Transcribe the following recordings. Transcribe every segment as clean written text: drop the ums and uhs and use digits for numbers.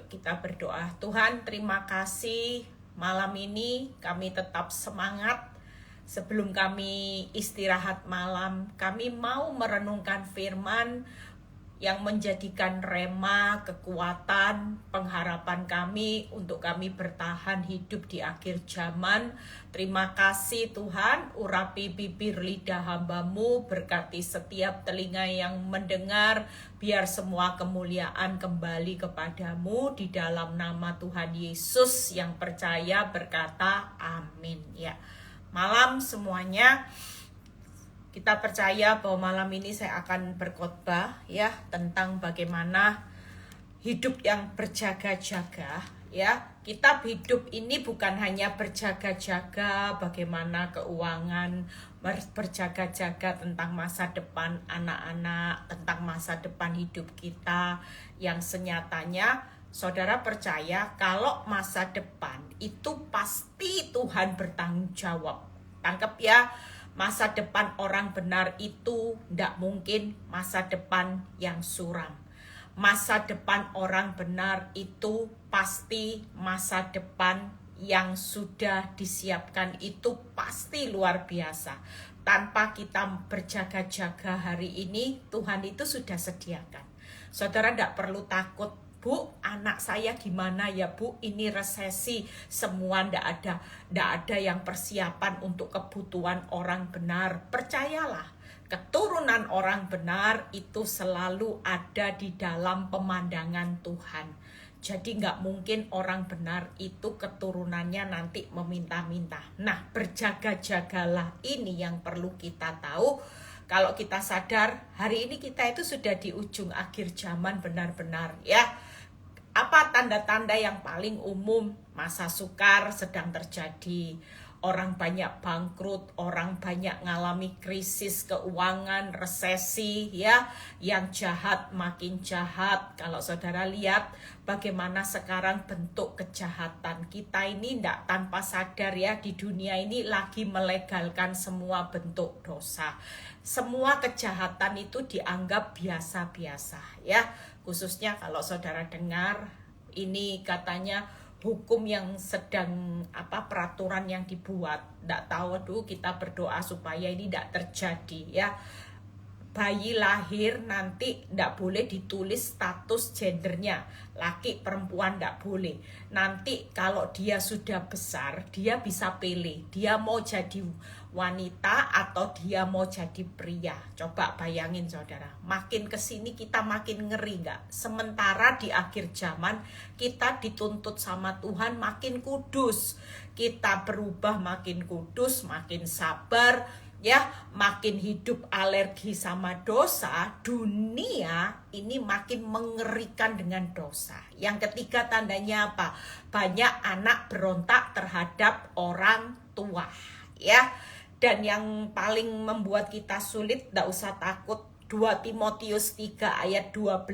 Yuk kita berdoa. Tuhan, terima kasih malam ini kami tetap semangat. Sebelum kami istirahat malam, kami mau merenungkan firman yang menjadikan rema, kekuatan, pengharapan kami untuk kami bertahan hidup di akhir zaman. Terima kasih Tuhan, urapi bibir lidah hamba-Mu, berkati setiap telinga yang mendengar, biar semua kemuliaan kembali kepadamu. Di dalam nama Tuhan Yesus yang percaya berkata amin. Ya, malam semuanya. Kita percaya bahwa malam ini saya akan berkhotbah ya tentang bagaimana hidup yang berjaga-jaga ya. Kita hidup ini bukan hanya berjaga-jaga bagaimana keuangan, berjaga-jaga tentang masa depan anak-anak, tentang masa depan hidup kita yang senyatanya saudara percaya kalau masa depan itu pasti Tuhan bertanggung jawab. Tangkap ya. Masa depan orang benar itu tidak mungkin masa depan yang suram. Masa depan orang benar itu pasti masa depan yang sudah disiapkan, itu pasti luar biasa. Tanpa kita berjaga-jaga hari ini, Tuhan itu sudah sediakan. Saudara tidak perlu takut. Bu, anak saya gimana ya Bu? Ini resesi, semua ndak ada yang persiapan untuk kebutuhan orang benar. Percayalah, keturunan orang benar itu selalu ada di dalam pemandangan Tuhan. Jadi nggak mungkin orang benar itu keturunannya nanti meminta-minta. Nah, berjaga-jagalah ini yang perlu kita tahu. Kalau kita sadar, hari ini kita itu sudah di ujung akhir zaman benar-benar ya. Apa tanda-tanda yang paling umum? Masa sukar sedang terjadi. Orang banyak bangkrut, orang banyak ngalami krisis keuangan, resesi ya. Yang jahat makin jahat. Kalau saudara lihat bagaimana sekarang bentuk kejahatan. Kita ini tidak tanpa sadar ya, di dunia ini lagi melegalkan semua bentuk dosa. Semua kejahatan itu dianggap biasa-biasa ya. Khususnya kalau saudara dengar ini katanya hukum yang sedang peraturan yang dibuat. Tidak tahu, aduh kita berdoa supaya ini tidak terjadi ya. Bayi lahir nanti tidak boleh ditulis status gendernya, laki perempuan tidak boleh. Nanti kalau dia sudah besar, dia bisa pilih, dia mau jadi wanita atau dia mau jadi pria. Coba bayangin saudara, makin kesini kita makin ngeri nggak? Sementara di akhir zaman kita dituntut sama Tuhan makin kudus. Kita berubah makin kudus, makin sabar, ya, makin hidup alergi sama dosa. Dunia ini makin mengerikan dengan dosa. Yang ketiga tandanya apa? Banyak anak berontak terhadap orang tua, ya. Dan yang paling membuat kita sulit, tidak usah takut. 2 Timotius 3 ayat 12.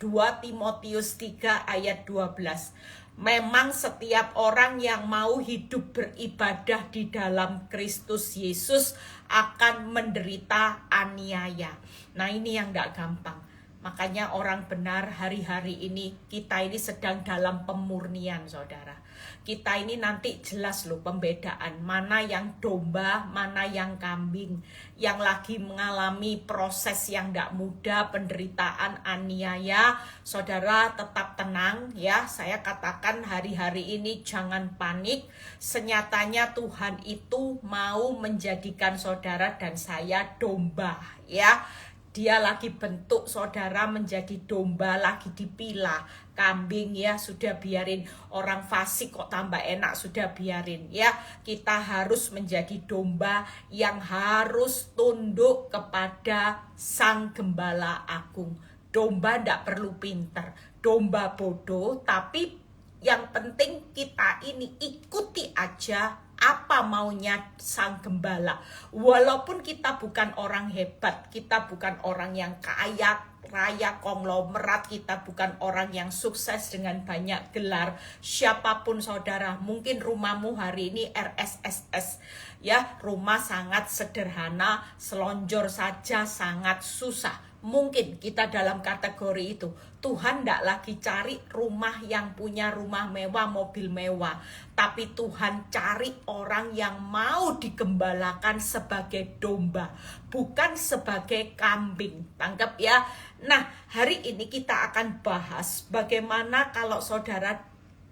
2 Timotius 3 ayat 12. Memang setiap orang yang mau hidup beribadah di dalam Kristus Yesus akan menderita aniaya. Nah, ini yang tidak gampang. Makanya orang benar hari-hari ini, kita ini sedang dalam pemurnian saudara. Kita ini nanti jelas loh pembedaan mana yang domba, mana yang kambing. Yang lagi mengalami proses yang tidak mudah, penderitaan, aniaya. Saudara tetap tenang ya. Saya katakan hari-hari ini jangan panik. Senyatanya Tuhan itu mau menjadikan saudara dan saya domba ya. Dia lagi bentuk saudara menjadi domba, lagi dipilah. Kambing ya sudah biarin, orang fasik kok tambah enak, sudah biarin ya. Kita harus menjadi domba yang harus tunduk kepada Sang Gembala Agung. Domba tidak perlu pinter, domba bodoh, tapi yang penting kita ini ikuti aja apa maunya Sang Gembala. Walaupun kita bukan orang hebat, kita bukan orang yang kaya raya konglomerat, kita bukan orang yang sukses dengan banyak gelar. Siapapun saudara, mungkin rumahmu hari ini RSSS ya, rumah sangat sederhana, selonjor saja sangat susah. Mungkin kita dalam kategori itu. Tuhan tidak lagi cari rumah yang punya rumah mewah, mobil mewah. Tapi Tuhan cari orang yang mau digembalakan sebagai domba, bukan sebagai kambing. Tangkap ya. Nah, hari ini kita akan bahas bagaimana kalau saudara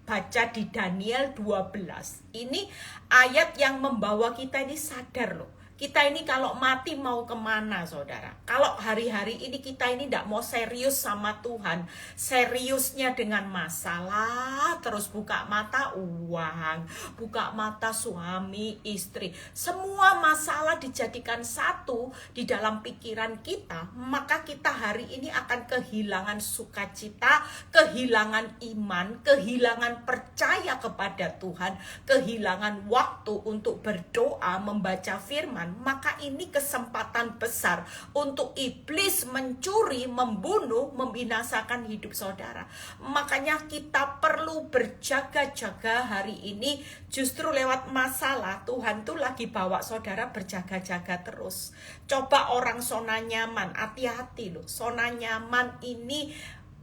baca di Daniel 12. Ini ayat yang membawa kita ini sadar loh. Kita ini kalau mati mau kemana saudara? Kalau hari-hari ini kita ini tidak mau serius sama Tuhan, seriusnya dengan masalah, terus buka mata uang, buka mata suami, istri, semua masalah dijadikan satu di dalam pikiran kita, maka kita hari ini akan kehilangan sukacita, kehilangan iman, kehilangan percaya kepada Tuhan, kehilangan waktu untuk berdoa, membaca firman. Maka ini kesempatan besar untuk iblis mencuri, membunuh, membinasakan hidup saudara. Makanya kita perlu berjaga-jaga hari ini. Justru lewat masalah Tuhan tuh lagi bawa saudara berjaga-jaga terus. Coba orang zona nyaman, hati-hati loh. Zona nyaman ini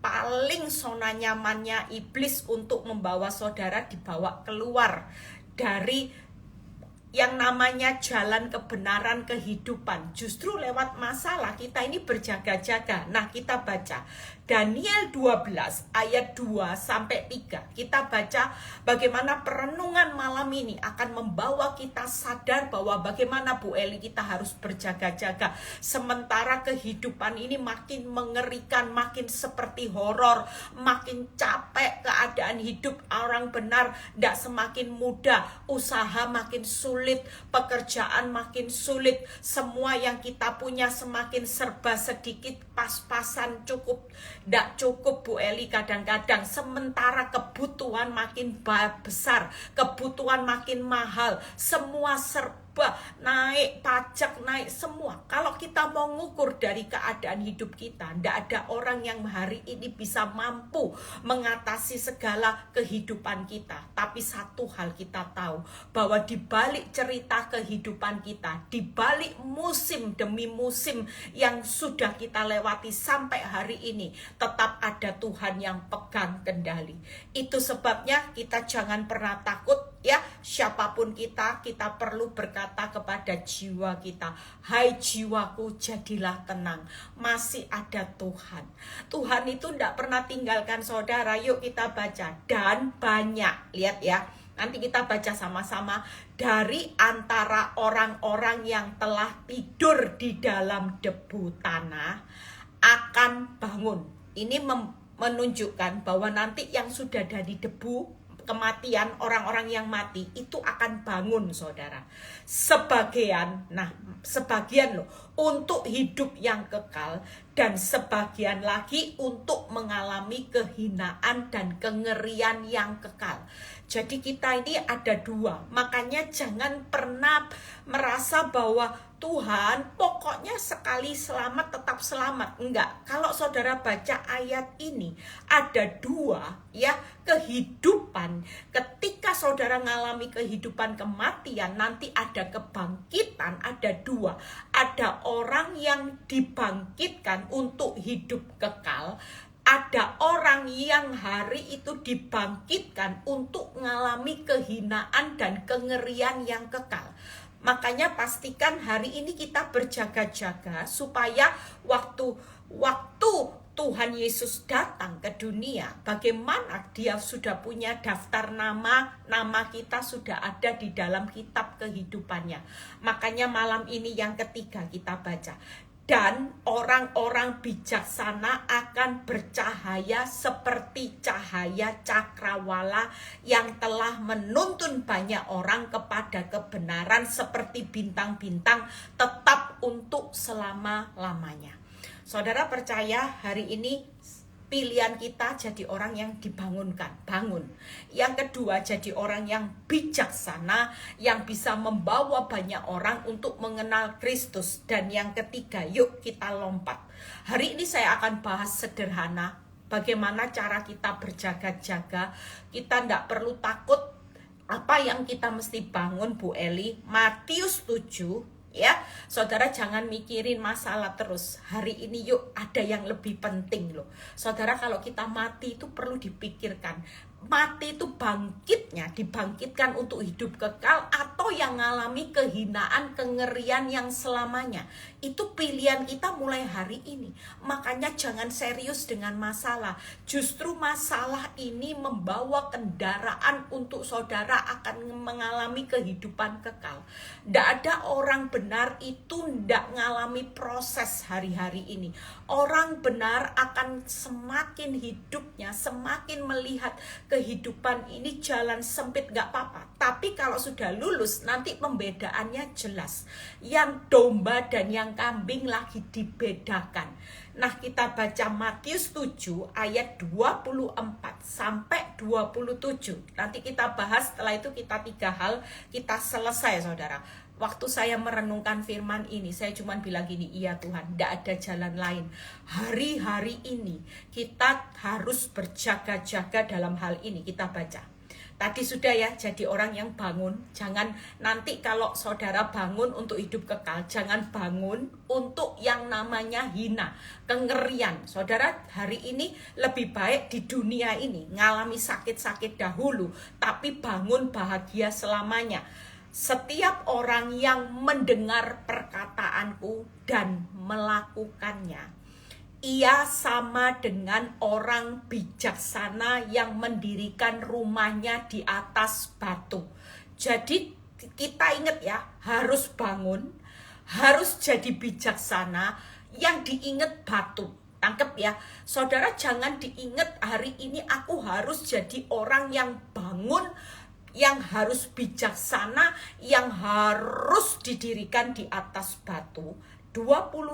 paling zona nyamannya iblis untuk membawa saudara dibawa keluar dari yang namanya jalan kebenaran kehidupan. Justru lewat masalah kita ini berjaga-jaga. Nah, kita baca Daniel 12 ayat 2 sampai 3. Kita baca bagaimana perenungan malam ini akan membawa kita sadar bahwa bagaimana Bu Eli kita harus berjaga-jaga. Sementara kehidupan ini makin mengerikan, makin seperti horor, makin capek keadaan hidup orang benar, tidak semakin mudah, usaha makin sulit, pekerjaan makin sulit, semua yang kita punya semakin serba sedikit, pas-pasan, cukup, tidak cukup Bu Eli kadang-kadang. Sementara kebutuhan makin besar, kebutuhan makin mahal, semua serba naik, pajak naik semua. Kalau kita mau ngukur dari keadaan hidup kita, tidak ada orang yang hari ini bisa mampu mengatasi segala kehidupan kita. Tapi satu hal kita tahu, bahwa di balik cerita kehidupan kita, di balik musim demi musim yang sudah kita lewati sampai hari ini, tetap ada Tuhan yang pegang kendali. Itu sebabnya kita jangan pernah takut ya, siapapun kita perlu berkata kepada jiwa kita, hai jiwaku jadilah tenang, masih ada Tuhan. Tuhan itu tidak pernah tinggalkan saudara. Yuk kita baca, dan banyak, lihat ya, nanti kita baca sama-sama. Dari antara orang-orang yang telah tidur di dalam debu tanah akan bangun. Ini menunjukkan bahwa nanti yang sudah dari debu, kematian, orang-orang yang mati itu akan bangun saudara. Sebagian loh untuk hidup yang kekal, dan sebagian lagi untuk mengalami kehinaan dan kengerian yang kekal. Jadi kita ini ada dua. Makanya jangan pernah merasa bahwa Tuhan pokoknya sekali selamat tetap selamat. Enggak. Kalau saudara baca ayat ini, ada dua ya, kehidupan. Ketika saudara mengalami kehidupan kematian, nanti ada kebangkitan, ada dua. Ada orang yang dibangkitkan untuk hidup kekal, ada orang yang hari itu dibangkitkan untuk mengalami kehinaan dan kengerian yang kekal. Makanya pastikan hari ini kita berjaga-jaga supaya waktu Tuhan Yesus datang ke dunia, bagaimana dia sudah punya daftar nama kita sudah ada di dalam kitab kehidupannya. Makanya malam ini yang ketiga kita baca, dan orang-orang bijaksana akan bercahaya seperti cahaya cakrawala yang telah menuntun banyak orang kepada kebenaran seperti bintang-bintang tetap untuk selama-lamanya. Saudara percaya hari ini pilihan kita jadi orang yang dibangunkan, bangun. Yang kedua, jadi orang yang bijaksana, yang bisa membawa banyak orang untuk mengenal Kristus. Dan yang ketiga, yuk kita lompat. Hari ini saya akan bahas sederhana, bagaimana cara kita berjaga-jaga. Kita tidak perlu takut apa yang kita mesti bangun Bu Eli. Matius 7 ya. Saudara jangan mikirin masalah terus. Hari ini yuk ada yang lebih penting loh. Saudara, kalau kita mati itu perlu dipikirkan. Mati itu dibangkitkan untuk hidup kekal, atau yang ngalami kehinaan, kengerian yang selamanya. Itu pilihan kita mulai hari ini. Makanya jangan serius dengan masalah. Justru masalah ini membawa kendaraan untuk saudara akan mengalami kehidupan kekal. Tidak ada orang benar itu tidak mengalami proses hari-hari ini. Orang benar akan semakin hidupnya, semakin melihat kehidupan ini jalan sempit gak apa-apa. Tapi kalau sudah lulus, nanti pembedaannya jelas. Yang domba dan yang kambing lagi dibedakan. Nah, kita baca Matius 7 ayat 24 sampai 27. Nanti kita bahas, setelah itu kita 3 hal, kita selesai saudara. Waktu saya merenungkan firman ini, saya cuma bilang gini, iya Tuhan, tidak ada jalan lain. Hari-hari ini kita harus berjaga-jaga dalam hal ini. Kita baca. Tadi sudah ya, jadi orang yang bangun. Jangan nanti kalau saudara bangun untuk hidup kekal, jangan bangun untuk yang namanya hina, kengerian. Saudara, hari ini lebih baik di dunia ini ngalami sakit-sakit dahulu, tapi bangun bahagia selamanya. Setiap orang yang mendengar perkataanku dan melakukannya, ia sama dengan orang bijaksana yang mendirikan rumahnya di atas batu. Jadi kita ingat ya, harus bangun, harus jadi bijaksana, yang diingat batu. Tangkep ya, saudara, jangan diingat hari ini aku harus jadi orang yang bangun, yang harus bijaksana, yang harus didirikan di atas batu. 25.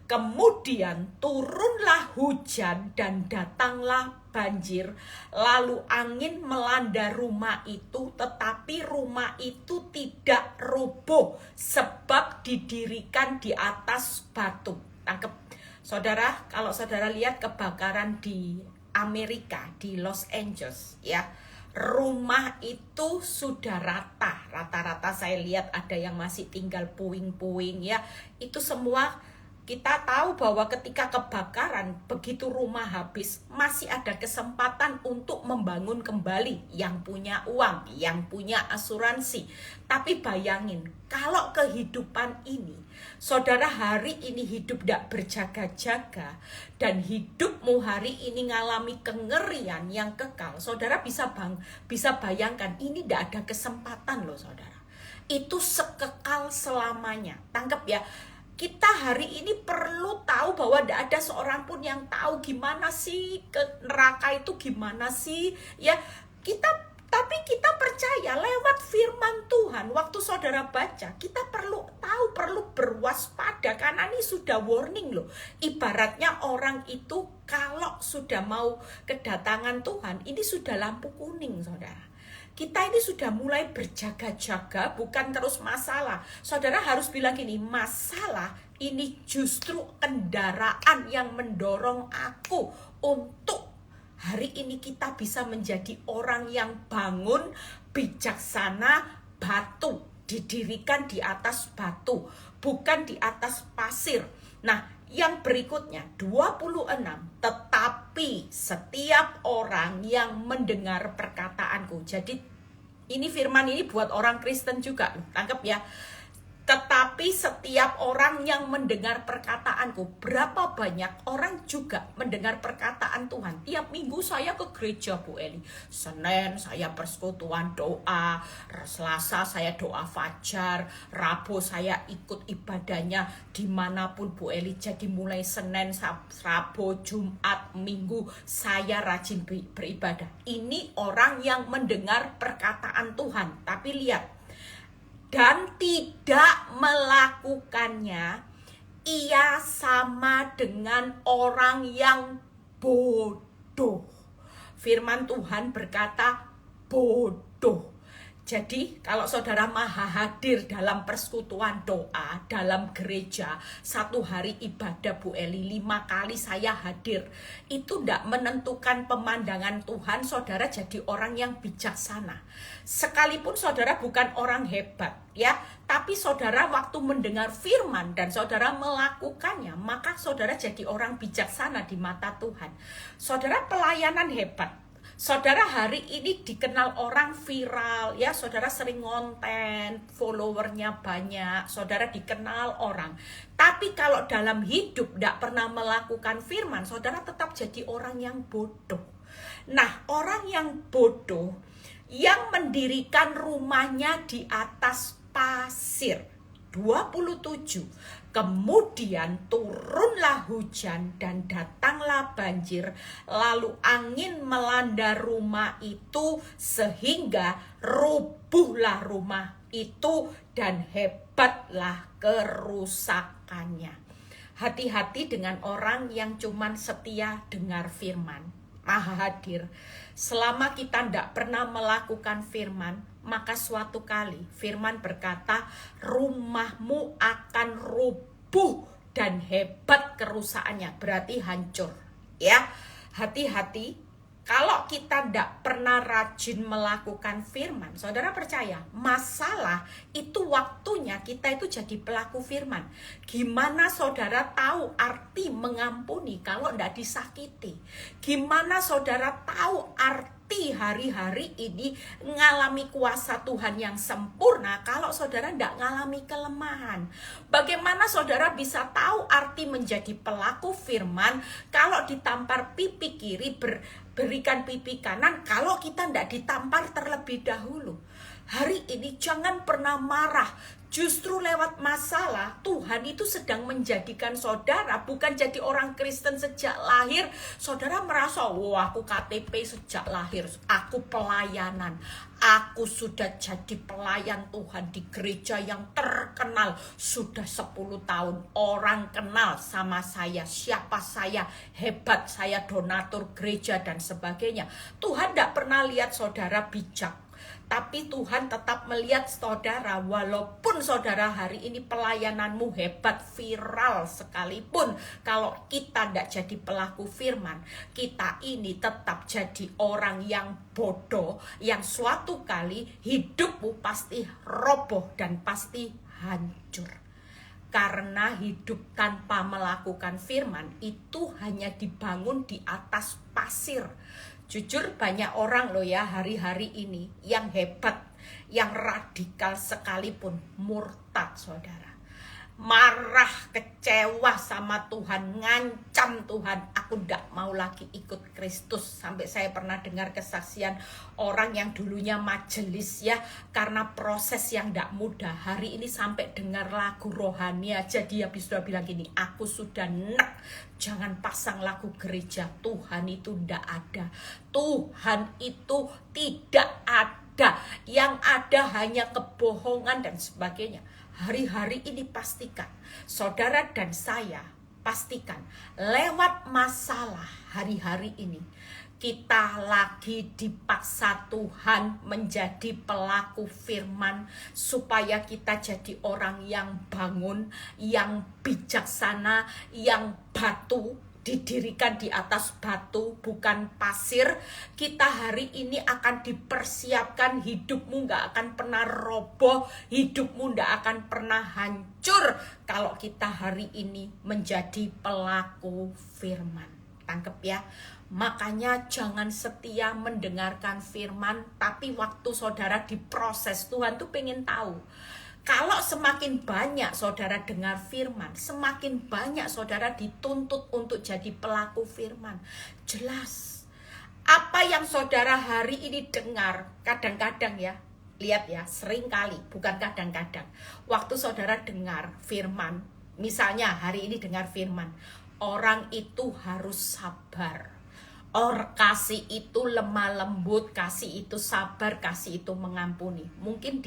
Kemudian turunlah hujan dan datanglah banjir, lalu angin melanda rumah itu, tetapi rumah itu tidak roboh sebab didirikan di atas batu. Tangkep. Saudara, kalau saudara lihat kebakaran di Amerika, di Los Angeles ya, rumah itu sudah rata-rata saya lihat ada yang masih tinggal puing-puing ya. Itu semua kita tahu bahwa ketika kebakaran, begitu rumah habis, masih ada kesempatan untuk membangun kembali, yang punya uang, yang punya asuransi. Tapi bayangin, kalau kehidupan ini, saudara hari ini hidup tidak berjaga-jaga, dan hidupmu hari ini ngalami kengerian yang kekal, saudara bisa bayangkan, ini tidak ada kesempatan loh saudara. Itu sekekal selamanya. Tangkap ya. Kita hari ini perlu tahu bahwa tidak ada seorang pun yang tahu gimana sih ke neraka itu, gimana sih ya. Tapi kita percaya lewat firman Tuhan. Waktu saudara baca, kita perlu tahu, perlu berwaspada, karena ini sudah warning loh. Ibaratnya orang itu kalau sudah mau kedatangan Tuhan, ini sudah lampu kuning saudara. Kita ini sudah mulai berjaga-jaga, bukan terus masalah. Saudara harus bilang gini, masalah ini justru kendaraan yang mendorong aku untuk hari ini kita bisa menjadi orang yang bangun, bijaksana, batu. Didirikan di atas batu, bukan di atas pasir. Nah, yang berikutnya 26, tetapi setiap orang yang mendengar perkataanku. Jadi ini firman ini buat orang Kristen juga, tangkap ya. Tetapi setiap orang yang mendengar perkataanku. Berapa banyak orang juga mendengar perkataan Tuhan. Tiap minggu saya ke gereja Bu Eli. Senin saya persekutuan doa, Selasa saya doa fajar, Rabu saya ikut ibadahnya dimanapun Bu Eli. Jadi mulai Senin, Rabu, Jumat, Minggu saya rajin beribadah. Ini orang yang mendengar perkataan Tuhan. Tapi lihat, dan tidak melakukannya, ia sama dengan orang yang bodoh. Firman Tuhan berkata bodoh. Jadi kalau saudara maha hadir dalam persekutuan doa, dalam gereja, satu hari ibadah Bu Eli, 5 kali saya hadir. Itu tidak menentukan pemandangan Tuhan, saudara jadi orang yang bijaksana. Sekalipun saudara bukan orang hebat, ya, tapi saudara waktu mendengar firman dan saudara melakukannya, maka saudara jadi orang bijaksana di mata Tuhan. Saudara pelayanan hebat. Saudara hari ini dikenal orang viral, ya, saudara sering ngonten, followernya banyak, saudara dikenal orang. Tapi kalau dalam hidup tidak pernah melakukan firman, saudara tetap jadi orang yang bodoh. Nah, orang yang bodoh, yang mendirikan rumahnya di atas pasir, 27. Kemudian turunlah hujan dan datanglah banjir, lalu angin melanda rumah itu sehingga rubuhlah rumah itu dan hebatlah kerusakannya. Hati-hati dengan orang yang cuman setia dengar firman. Maha hadir. Selama kita tidak pernah melakukan firman, maka suatu kali firman berkata, rumahmu akan rubuh dan hebat kerusakannya, berarti hancur. Ya, hati-hati. Kalau kita tidak pernah rajin melakukan firman, saudara percaya, masalah itu waktunya kita itu jadi pelaku firman. Gimana saudara tahu arti mengampuni kalau tidak disakiti? Gimana saudara tahu arti hari-hari ini ngalami kuasa Tuhan yang sempurna kalau saudara tidak ngalami kelemahan? Bagaimana saudara bisa tahu arti menjadi pelaku firman kalau ditampar pipi kiri berikan pipi kanan kalau kita tidak ditampar terlebih dahulu? Hari ini jangan pernah marah. Justru lewat masalah, Tuhan itu sedang menjadikan saudara bukan jadi orang Kristen sejak lahir. Saudara merasa, wah aku KTP sejak lahir, aku pelayanan. Aku sudah jadi pelayan Tuhan di gereja yang terkenal. Sudah 10 tahun orang kenal sama saya, siapa saya, hebat saya, donatur gereja dan sebagainya. Tuhan tidak pernah lihat saudara bijak. Tapi Tuhan tetap melihat saudara, walaupun saudara hari ini pelayananmu hebat, viral sekalipun, kalau kita tidak jadi pelaku firman, kita ini tetap jadi orang yang bodoh, yang suatu kali hidupmu pasti roboh dan pasti hancur. Karena hidup tanpa melakukan firman itu hanya dibangun di atas pasir. Jujur banyak orang loh ya hari-hari ini yang hebat, yang radikal sekalipun murtad saudara. Marah, kecewa sama Tuhan, ngancam Tuhan, aku tidak mau lagi ikut Kristus. Sampai saya pernah dengar kesaksian orang yang dulunya majelis ya, karena proses yang tidak mudah. Hari ini sampai dengar lagu rohani aja dia bisa bilang gini, aku sudah enak, jangan pasang lagu gereja, Tuhan itu tidak ada. Tuhan itu tidak ada, yang ada hanya kebohongan dan sebagainya. Hari-hari ini pastikan, saudara dan saya pastikan lewat masalah hari-hari ini, kita lagi dipaksa Tuhan menjadi pelaku firman supaya kita jadi orang yang bangun, yang bijaksana, yang batu, didirikan di atas batu bukan pasir. Kita hari ini akan dipersiapkan, hidupmu gak akan pernah roboh, hidupmu gak akan pernah hancur kalau kita hari ini menjadi pelaku firman. Tangkep ya. Makanya jangan setia mendengarkan firman, tapi waktu saudara diproses, Tuhan tuh pengen tahu. Kalau semakin banyak saudara dengar firman, semakin banyak saudara dituntut untuk jadi pelaku firman. Jelas, apa yang saudara hari ini dengar, kadang-kadang ya, lihat ya, sering kali, bukan kadang-kadang. Waktu saudara dengar firman, misalnya hari ini dengar firman, orang itu harus sabar. Kasih itu lemah lembut, kasih itu sabar, kasih itu mengampuni. Mungkin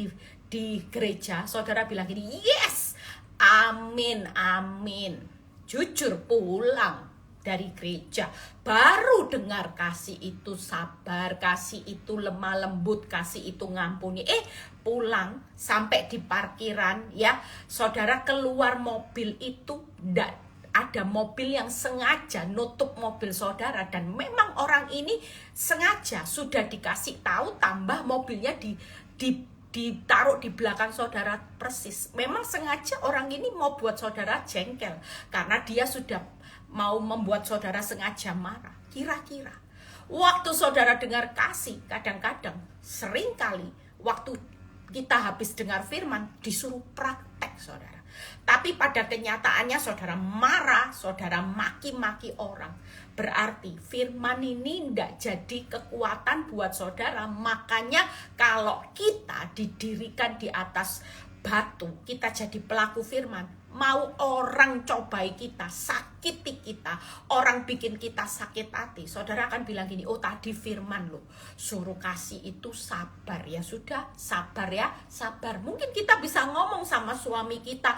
di gereja saudara bilang gini, yes, amin, amin. Jujur pulang dari gereja, baru dengar kasih itu sabar, kasih itu lemah lembut, kasih itu ngampuni. Pulang sampai di parkiran ya, saudara keluar mobil itu ada mobil yang sengaja nutup mobil saudara, dan memang orang ini sengaja sudah dikasih tahu, tambah mobilnya ditaruh di belakang saudara persis. Memang sengaja orang ini mau buat saudara jengkel, karena dia sudah mau membuat saudara sengaja marah. Kira-kira waktu saudara dengar kasih, kadang-kadang seringkali waktu kita habis dengar firman disuruh praktek saudara, tapi pada kenyataannya saudara marah, saudara maki-maki orang. Berarti firman ini tidak jadi kekuatan buat saudara. Makanya kalau kita didirikan di atas batu, kita jadi pelaku firman, mau orang cobai kita, sakiti kita, orang bikin kita sakit hati, saudara akan bilang gini, oh tadi firman loh suruh kasih itu sabar. Ya sudah, sabar ya, sabar. Mungkin kita bisa ngomong sama suami kita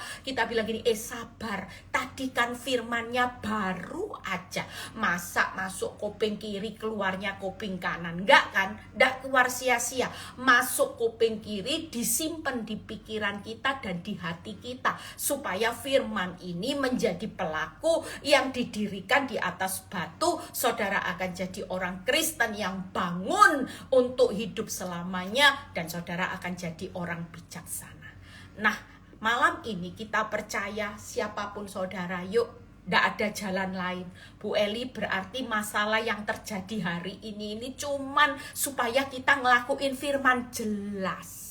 bilang gini, sabar, tadi kan firmannya baru aja, masa masuk kuping kiri keluarnya kuping kanan? Enggak kan, enggak keluar sia-sia. Masuk kuping kiri disimpan di pikiran kita dan di hati kita, supaya firman ini menjadi pelaku yang didirikan di atas batu. Saudara akan jadi orang Kristen yang bangun untuk hidup selamanya, dan saudara akan jadi orang bijaksana. Nah, malam ini kita percaya siapapun saudara, yuk, tidak ada jalan lain. Bu Eli, berarti masalah yang terjadi hari ini cuman supaya kita ngelakuin firman. Jelas.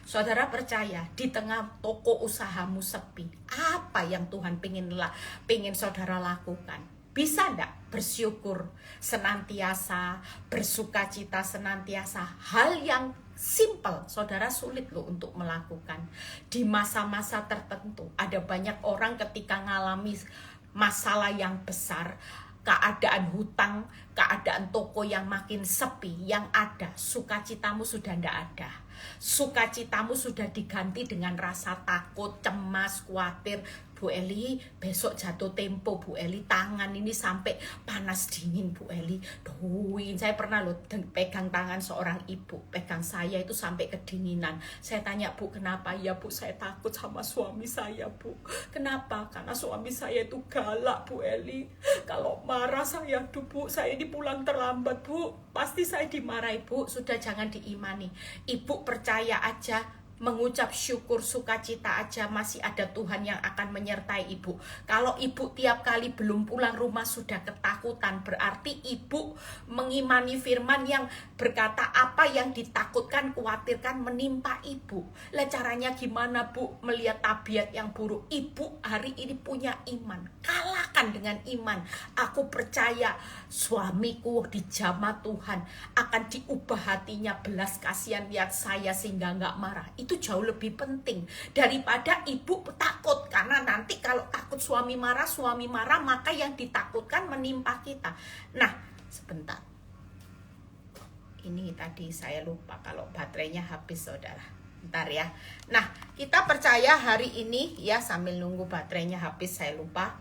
Saudara percaya di tengah toko usahamu sepi, apa yang Tuhan pengen saudara lakukan? Bisa enggak bersyukur senantiasa, bersukacita senantiasa? Hal yang simple, saudara sulit loh untuk melakukan. Di masa-masa tertentu, ada banyak orang ketika ngalami masalah yang besar, keadaan hutang, keadaan toko yang makin sepi, yang ada sukacitamu sudah tidak ada. Sukacitamu sudah diganti dengan rasa takut, cemas, khawatir. Bu Eli, besok jatuh tempo, Bu Eli, tangan ini sampai panas dingin, Bu Eli. Duhin, saya pernah loh pegang tangan seorang ibu, pegang saya itu sampai kedinginan. Saya tanya, Bu, kenapa? Ya Bu, saya takut sama suami saya, Bu. Kenapa? Karena suami saya itu galak, Bu Eli. Kalau marah saya, Bu, saya ini pulang terlambat, Bu. Pasti saya dimarahi, Bu. Sudah, jangan diimani. Ibu percaya aja, mengucap syukur, sukacita aja, masih ada Tuhan yang akan menyertai ibu. Kalau ibu tiap kali belum pulang rumah sudah ketakutan, berarti ibu mengimani firman yang berkata apa yang ditakutkan, khawatirkan menimpa ibu. Lah caranya gimana, Bu, melihat tabiat yang buruk? Ibu hari ini punya iman, kalahkan dengan iman. Aku percaya suamiku dijamah Tuhan, akan diubah hatinya, belas kasihan lihat saya sehingga nggak marah. Itu jauh lebih penting daripada ibu takut, karena nanti kalau takut suami marah, maka yang ditakutkan menimpa kita. Nah, sebentar, ini tadi saya lupa kalau baterainya habis, saudara. Bentar ya. Nah, kita percaya hari ini ya, sambil nunggu baterainya habis, saya lupa.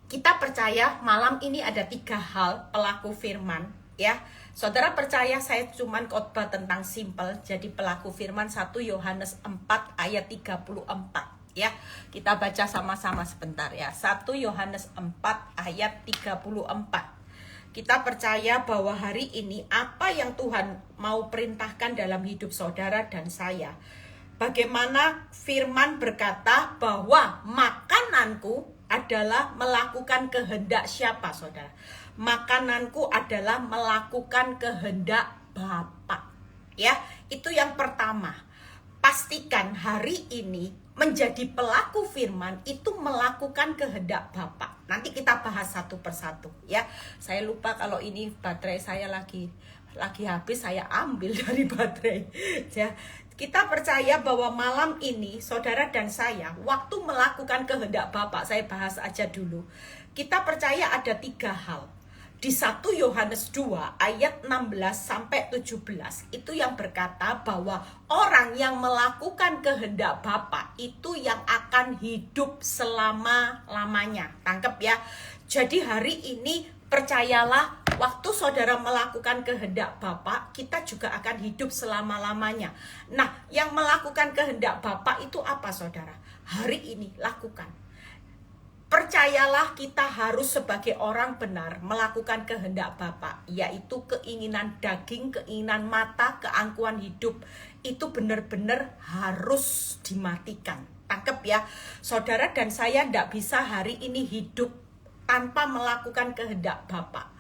Kita percaya malam ini ada 3 hal pelaku firman ya. Saudara percaya saya cuman khotbah tentang simple, jadi pelaku firman 1 Yohanes 4 ayat 34 ya. Kita baca sama-sama sebentar ya. 1 Yohanes 4 ayat 34. Kita percaya bahwa hari ini apa yang Tuhan mau perintahkan dalam hidup saudara dan saya. Bagaimana firman berkata bahwa makananku adalah melakukan kehendak siapa, saudara? Makananku adalah melakukan kehendak Bapa. Ya, itu yang pertama. Pastikan hari ini menjadi pelaku firman itu melakukan kehendak Bapa. Nanti kita bahas satu persatu ya. Saya lupa kalau ini baterai saya lagi habis, saya ambil dari baterai ya. Kita percaya bahwa malam ini saudara dan saya waktu melakukan kehendak Bapa, saya bahas aja dulu. Kita percaya ada 3 hal. Di 1 Yohanes 2 ayat 16 sampai 17 itu yang berkata bahwa orang yang melakukan kehendak Bapa itu yang akan hidup selama-lamanya. Tangkep ya. Jadi hari ini percayalah, waktu saudara melakukan kehendak Bapa, kita juga akan hidup selama-lamanya. Nah, yang melakukan kehendak Bapa itu apa saudara? Hari ini lakukan. Percayalah, kita harus sebagai orang benar melakukan kehendak Bapa, yaitu keinginan daging, keinginan mata, keangkuhan hidup. Itu benar-benar harus dimatikan. Tangkep ya, saudara dan saya tidak bisa hari ini hidup tanpa melakukan kehendak Bapa.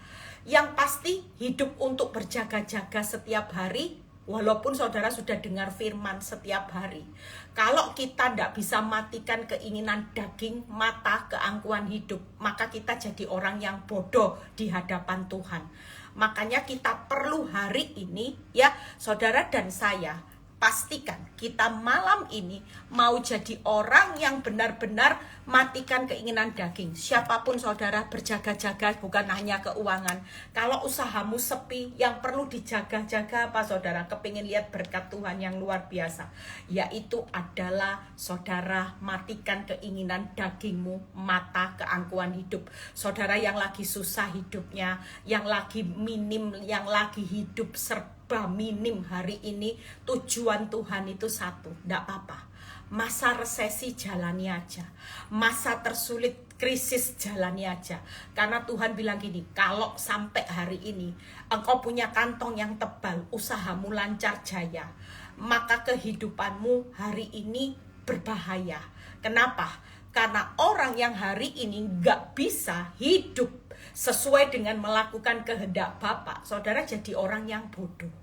Yang pasti hidup untuk berjaga-jaga setiap hari. Walaupun saudara sudah dengar firman setiap hari, kalau kita tidak bisa matikan keinginan daging, mata, keangkuhan hidup, maka kita jadi orang yang bodoh di hadapan Tuhan. Makanya kita perlu hari ini ya, saudara dan saya, pastikan kita malam ini mau jadi orang yang benar-benar matikan keinginan daging. Siapapun saudara, berjaga-jaga bukan hanya keuangan. Kalau usahamu sepi, yang perlu dijaga-jaga apa saudara? Kepingin lihat berkat Tuhan yang luar biasa, yaitu adalah saudara matikan keinginan dagingmu, mata, keangkuhan hidup. Saudara yang lagi susah hidupnya, yang lagi minim, yang lagi hidup serba minim hari ini, tujuan Tuhan itu satu, tidak apa-apa. Masa resesi jalani aja, masa tersulit krisis jalani aja. Karena Tuhan bilang gini, kalau sampai hari ini engkau punya kantong yang tebal, usahamu lancar jaya, maka kehidupanmu hari ini berbahaya. Kenapa? Karena orang yang hari ini gak bisa hidup sesuai dengan melakukan kehendak Bapa, saudara jadi orang yang bodoh.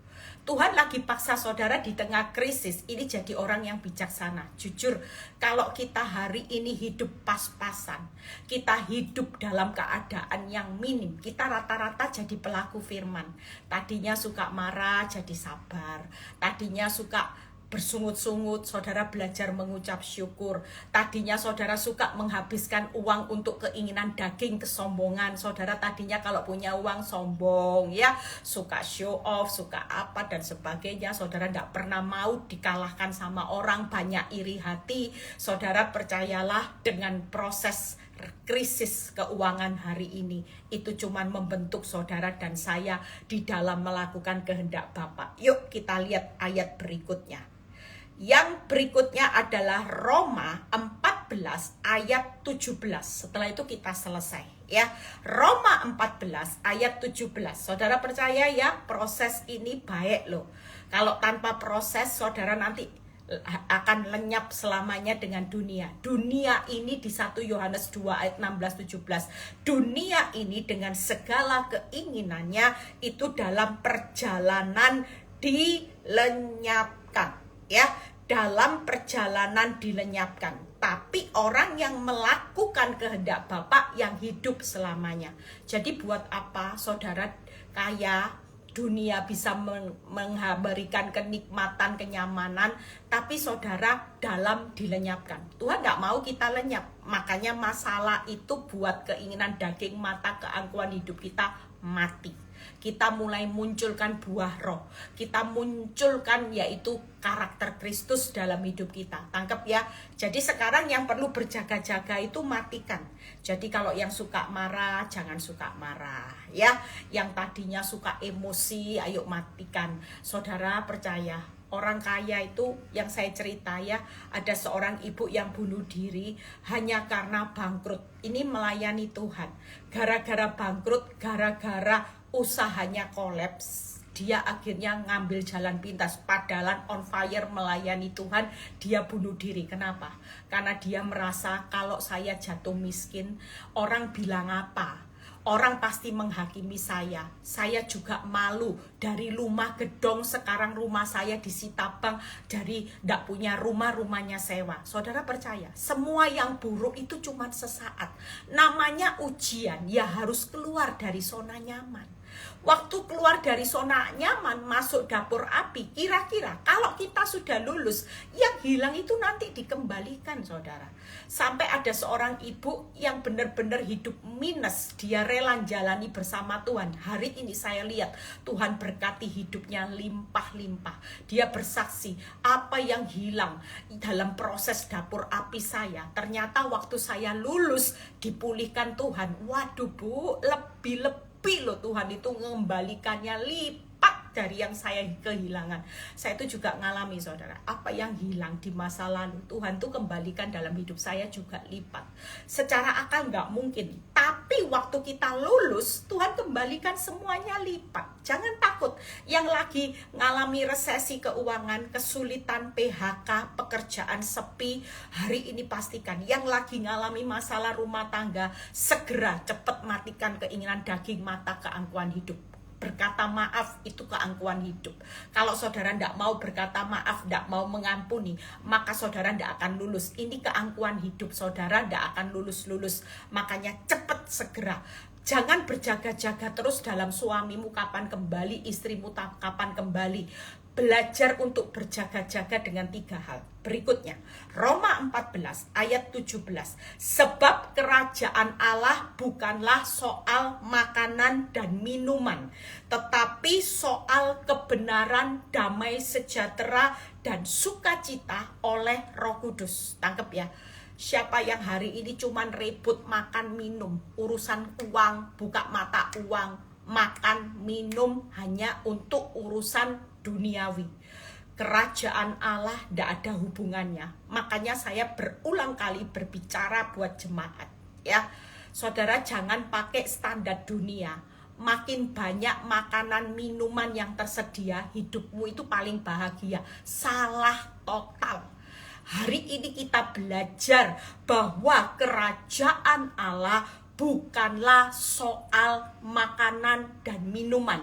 Tuhan lagi paksa saudara di tengah krisis ini jadi orang yang bijaksana. Jujur, kalau kita hari ini hidup pas-pasan, kita hidup dalam keadaan yang minim, kita rata-rata jadi pelaku firman. Tadinya suka marah jadi sabar, tadinya suka bersungut-sungut, saudara belajar mengucap syukur. Tadinya saudara suka menghabiskan uang untuk keinginan daging, kesombongan. Saudara tadinya kalau punya uang sombong ya, suka show off, suka apa dan sebagainya. Saudara tidak pernah mau dikalahkan sama orang, banyak iri hati. Saudara percayalah, dengan proses krisis keuangan hari ini itu cuman membentuk saudara dan saya di dalam melakukan kehendak Bapa. Yuk kita lihat ayat berikutnya. Yang berikutnya adalah Roma 14 ayat 17. Setelah itu kita selesai ya. Roma 14 ayat 17. Saudara percaya ya, proses ini baik loh. Kalau tanpa proses saudara nanti akan lenyap selamanya dengan dunia. Dunia ini di 1 Yohanes 2 ayat 16-17. Dunia ini dengan segala keinginannya itu dalam perjalanan dilenyapkan ya, dalam perjalanan dilenyapkan. Tapi orang yang melakukan kehendak Bapa yang hidup selamanya. Jadi buat apa saudara kaya, dunia bisa memberikan kenikmatan, kenyamanan, tapi saudara dalam dilenyapkan. Tuhan tidak mau kita lenyap. Makanya masalah itu buat keinginan daging, mata, keangkuhan hidup kita mati. Kita mulai munculkan buah roh. Kita munculkan yaitu karakter Kristus dalam hidup kita. Tangkap ya. Jadi sekarang yang perlu berjaga-jaga itu matikan. Jadi kalau yang suka marah, jangan suka marah ya. Yang tadinya suka emosi, ayo matikan. Saudara percaya, orang kaya itu yang saya cerita ya, ada seorang ibu yang bunuh diri hanya karena bangkrut. Ini melayani Tuhan. Gara-gara bangkrut, gara-gara usahanya kolaps, dia akhirnya ngambil jalan pintas. Padahal on fire melayani Tuhan, dia bunuh diri. Kenapa? Karena dia merasa kalau saya jatuh miskin, orang bilang apa? Orang pasti menghakimi saya. Saya juga malu. Dari rumah gedong sekarang rumah saya disita bank. Dari tidak punya rumah, rumahnya sewa. Saudara percaya, semua yang buruk itu cuma sesaat. Namanya ujian, ya harus keluar dari zona nyaman. Waktu keluar dari zona nyaman, masuk dapur api, kira-kira kalau kita sudah lulus, yang hilang itu nanti dikembalikan, saudara. Sampai ada seorang ibu yang benar-benar hidup minus, dia rela jalani bersama Tuhan. Hari ini saya lihat Tuhan berkati hidupnya limpah-limpah. Dia bersaksi, apa yang hilang dalam proses dapur api saya, ternyata waktu saya lulus dipulihkan Tuhan. Waduh Bu, lebih loh Tuhan itu mengembalikannya lipat dari yang saya kehilangan. Saya itu juga ngalami, saudara, apa yang hilang di masa lalu Tuhan tuh kembalikan dalam hidup saya juga lipat. Secara akal nggak mungkin, tapi waktu kita lulus Tuhan kembalikan semuanya lipat. Jangan takut yang lagi ngalami resesi keuangan, kesulitan, PHK, pekerjaan sepi, hari ini pastikan yang lagi ngalami masalah rumah tangga, segera cepat matikan keinginan daging mata keangkuhan hidup. Berkata maaf itu keangkuhan hidup. Kalau saudara tidak mau berkata maaf, tidak mau mengampuni, maka saudara tidak akan lulus. Ini keangkuhan hidup, saudara tidak akan lulus-lulus. Makanya cepat segera. Jangan berjaga-jaga terus dalam suamimu kapan kembali, istrimu kapan kembali. Belajar untuk berjaga-jaga dengan 3 hal. Berikutnya, Roma 14 ayat 17. Sebab kerajaan Allah bukanlah soal makanan dan minuman, tetapi soal kebenaran, damai sejahtera, dan sukacita oleh Roh Kudus. Tangkep ya. Siapa yang hari ini cuman ribut makan minum, urusan uang, buka mata uang, makan minum hanya untuk urusan duniawi, kerajaan Allah tidak ada hubungannya. Makanya saya berulang kali berbicara buat jemaat ya, saudara jangan pakai standar dunia. Makin banyak makanan minuman yang tersedia, hidupmu itu paling bahagia. Salah total. Hari ini kita belajar bahwa kerajaan Allah bukanlah soal makanan dan minuman.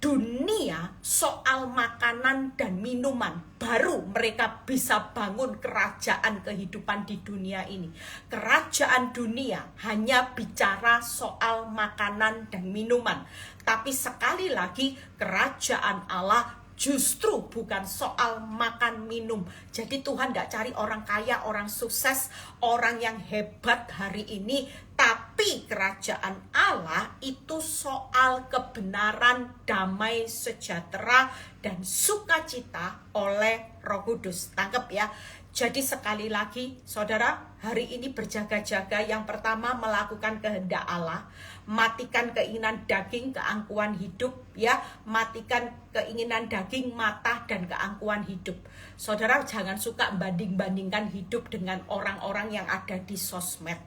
Dunia soal makanan dan minuman, baru mereka bisa bangun kerajaan kehidupan di dunia ini. Kerajaan dunia hanya bicara soal makanan dan minuman. Tapi sekali lagi, kerajaan Allah justru bukan soal makan minum. Jadi Tuhan tidak cari orang kaya, orang sukses, orang yang hebat hari ini. Tapi kerajaan Allah itu soal kebenaran, damai, sejahtera, dan sukacita oleh Roh Kudus. Tangkap ya. Jadi sekali lagi, saudara, hari ini berjaga-jaga. Yang pertama, melakukan kehendak Allah, matikan keinginan daging, keangkuhan hidup, ya, matikan keinginan daging, mata, dan keangkuhan hidup. Saudara jangan suka banding-bandingkan hidup dengan orang-orang yang ada di sosmed.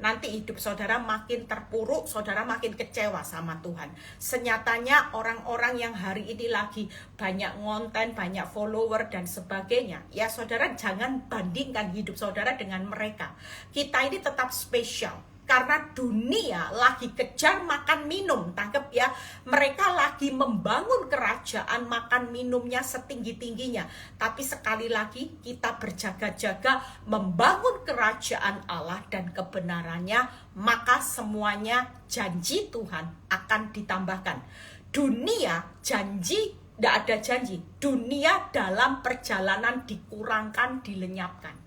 Nanti hidup saudara makin terpuruk, saudara makin kecewa sama Tuhan. Senyatanya orang-orang yang hari ini lagi banyak konten, banyak follower dan sebagainya, ya saudara jangan bandingkan hidup saudara dengan mereka. Kita ini tetap spesial. Karena dunia lagi kejar makan minum, tangkep ya. Mereka lagi membangun kerajaan makan minumnya setinggi-tingginya. Tapi sekali lagi kita berjaga-jaga membangun kerajaan Allah dan kebenarannya, maka semuanya janji Tuhan akan ditambahkan. Dunia janji, tidak ada janji. Dunia dalam perjalanan dikurangkan, dilenyapkan.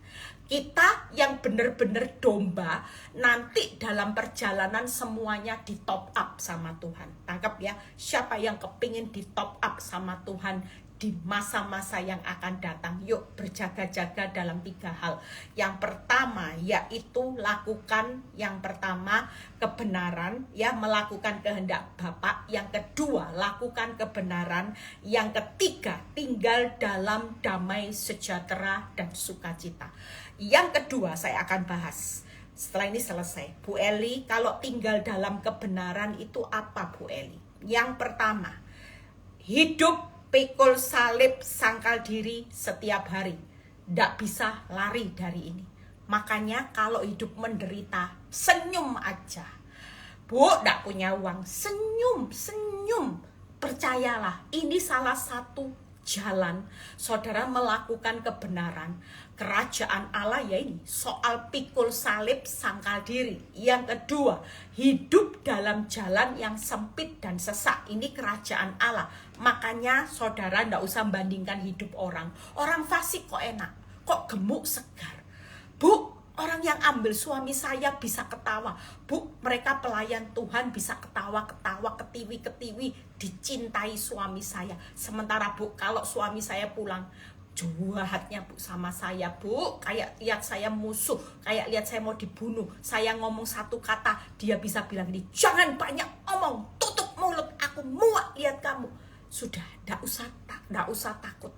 Kita yang benar-benar domba, nanti dalam perjalanan semuanya di top up sama Tuhan. Tangkap ya, siapa yang kepingin di top up sama Tuhan di masa-masa yang akan datang? Yuk berjaga-jaga dalam 3 hal. Yang pertama yaitu lakukan, yang pertama kebenaran, ya, melakukan kehendak Bapa. Yang kedua lakukan kebenaran. Yang ketiga tinggal dalam damai, sejahtera, dan sukacita. Yang kedua saya akan bahas setelah ini selesai. Bu Eli, kalau tinggal dalam kebenaran itu apa Bu Eli? Yang pertama, hidup pikul salib, sangkal diri setiap hari. Tidak bisa lari dari ini. Makanya kalau hidup menderita, senyum aja. Bu, tidak punya uang, senyum. Percayalah, ini salah satu jalan, saudara melakukan kebenaran, kerajaan Allah ya ini soal pikul salib sangkal diri. Yang kedua, hidup dalam jalan yang sempit dan sesak, ini kerajaan Allah. Makanya saudara ndak usah bandingkan hidup orang fasik kok enak, kok gemuk segar. Bu, orang yang ambil suami saya bisa ketawa. Bu, mereka pelayan Tuhan bisa ketawa-ketawa, ketiwi-ketiwi, dicintai suami saya. Sementara Bu, kalau suami saya pulang, jahatnya Bu sama saya, Bu, kayak lihat saya musuh, kayak lihat saya mau dibunuh. Saya ngomong satu kata, dia bisa bilang gini, jangan banyak omong, tutup mulut, aku muak lihat kamu. Sudah, ndak usah takut,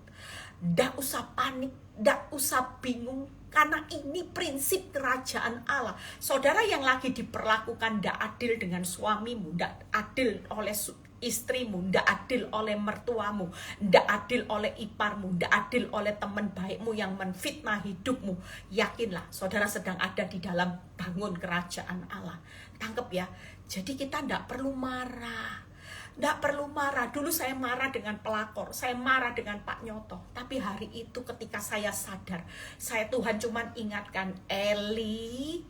ndak usah panik, ndak usah bingung, karena ini prinsip kerajaan Allah. Saudara yang lagi diperlakukan ndak adil dengan suamimu, ndak adil oleh istrimu, ndak adil oleh mertuamu, ndak adil oleh iparmu, ndak adil oleh teman baikmu yang menfitnah hidupmu, yakinlah saudara sedang ada di dalam bangun kerajaan Allah. Tangkep ya. Jadi kita ndak perlu marah. Nggak perlu marah. Dulu saya marah dengan pelakor, saya marah dengan Pak Nyoto. Tapi hari itu ketika saya sadar, Tuhan cuman ingatkan, Eli,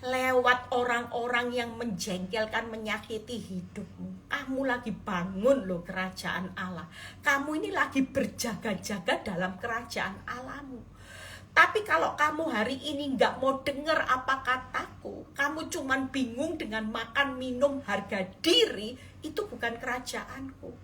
lewat orang-orang yang menjengkelkan, menyakiti hidupmu, kamu lagi bangun loh kerajaan Allah. Kamu ini lagi berjaga-jaga dalam kerajaan Allahmu. Tapi kalau kamu hari ini nggak mau dengar apa kataku, kamu cuman bingung dengan makan, minum, harga diri, itu bukan kerajaanku.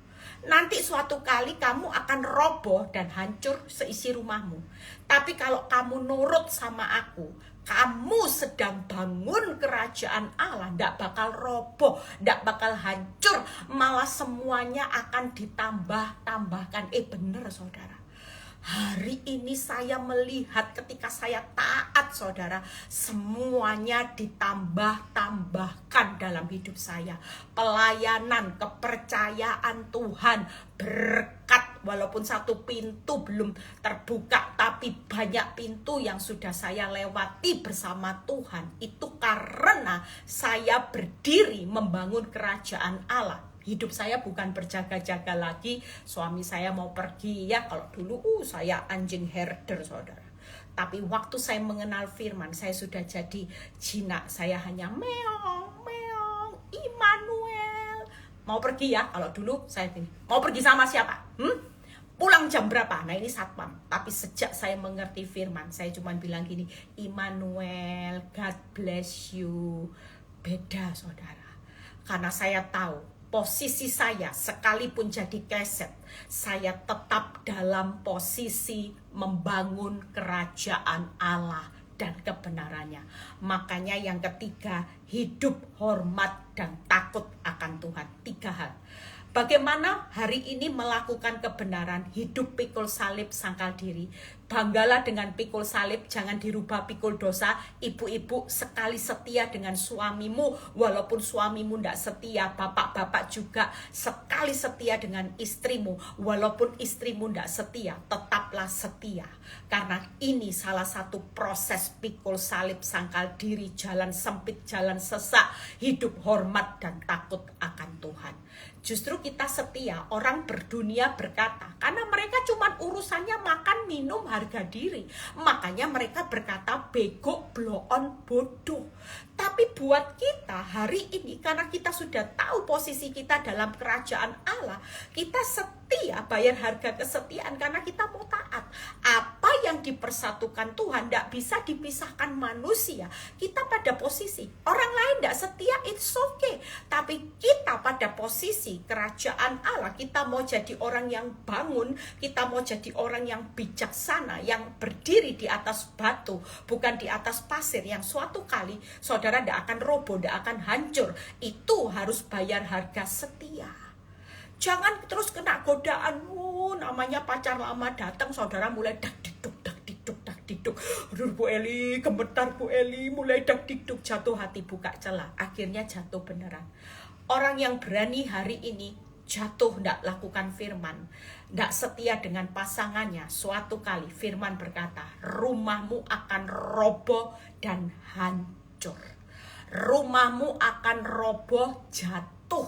Nanti suatu kali kamu akan roboh dan hancur seisi rumahmu. Tapi kalau kamu nurut sama aku, kamu sedang bangun kerajaan Allah, nggak bakal roboh, nggak bakal hancur, malah semuanya akan ditambah-tambahkan. Bener saudara. Hari ini saya melihat ketika saya taat saudara, semuanya ditambah-tambahkan dalam hidup saya. Pelayanan, kepercayaan Tuhan, berkat, walaupun satu pintu belum terbuka, tapi banyak pintu yang sudah saya lewati bersama Tuhan. Itu karena saya berdiri membangun kerajaan Allah. Hidup saya bukan berjaga-jaga lagi, suami saya mau pergi ya, kalau dulu saya anjing herder saudara. Tapi waktu saya mengenal firman, saya sudah jadi jinak, saya hanya meong, meong, Immanuel. Mau pergi ya, kalau dulu saya gini, mau pergi sama siapa? Pulang jam berapa? Nah ini satpam. Tapi sejak saya mengerti firman, saya cuma bilang gini, Immanuel, God bless you. Beda saudara, karena saya tahu posisi saya sekalipun jadi keset, saya tetap dalam posisi membangun kerajaan Allah dan kebenarannya. Makanya yang ketiga, hidup, hormat, dan takut akan Tuhan. 3 hal. Bagaimana hari ini melakukan kebenaran, hidup pikul salib sangkal diri. Banggalah dengan pikul salib, jangan dirubah pikul dosa. Ibu-ibu sekali setia dengan suamimu, walaupun suamimu tidak setia. Bapak-bapak juga sekali setia dengan istrimu, walaupun istrimu tidak setia, tetaplah setia. Karena ini salah satu proses pikul salib sangkal diri, jalan sempit, jalan sesak, hidup hormat dan takut akan Tuhan. Justru kita setia, orang berdunia berkata, karena mereka cuma urusannya makan, minum, harga diri. Makanya mereka berkata bego, bloon, bodoh. Tapi buat kita hari ini, karena kita sudah tahu posisi kita dalam kerajaan Allah, kita setia, bayar harga kesetiaan karena kita mau taat. Apa yang dipersatukan Tuhan tidak bisa dipisahkan manusia. Kita pada posisi, orang lain tidak setia, it's okay. Tapi kita pada posisi kerajaan Allah, kita mau jadi orang yang bangun, kita mau jadi orang yang bijaksana, yang berdiri di atas batu, bukan di atas pasir, yang suatu kali saudara tidak akan roboh, tidak akan hancur. Itu harus bayar harga setia. Jangan terus kena godaan, namanya pacar lama datang, saudara mulai dak diduk. Aduh Bu Eli, gemetar Bu Eli, mulai dak diduk, jatuh hati, buka celah. Akhirnya jatuh beneran. Orang yang berani hari ini jatuh tidak lakukan firman, tidak setia dengan pasangannya, suatu kali firman berkata, rumahmu akan roboh dan hancur. Rumahmu akan roboh, jatuh.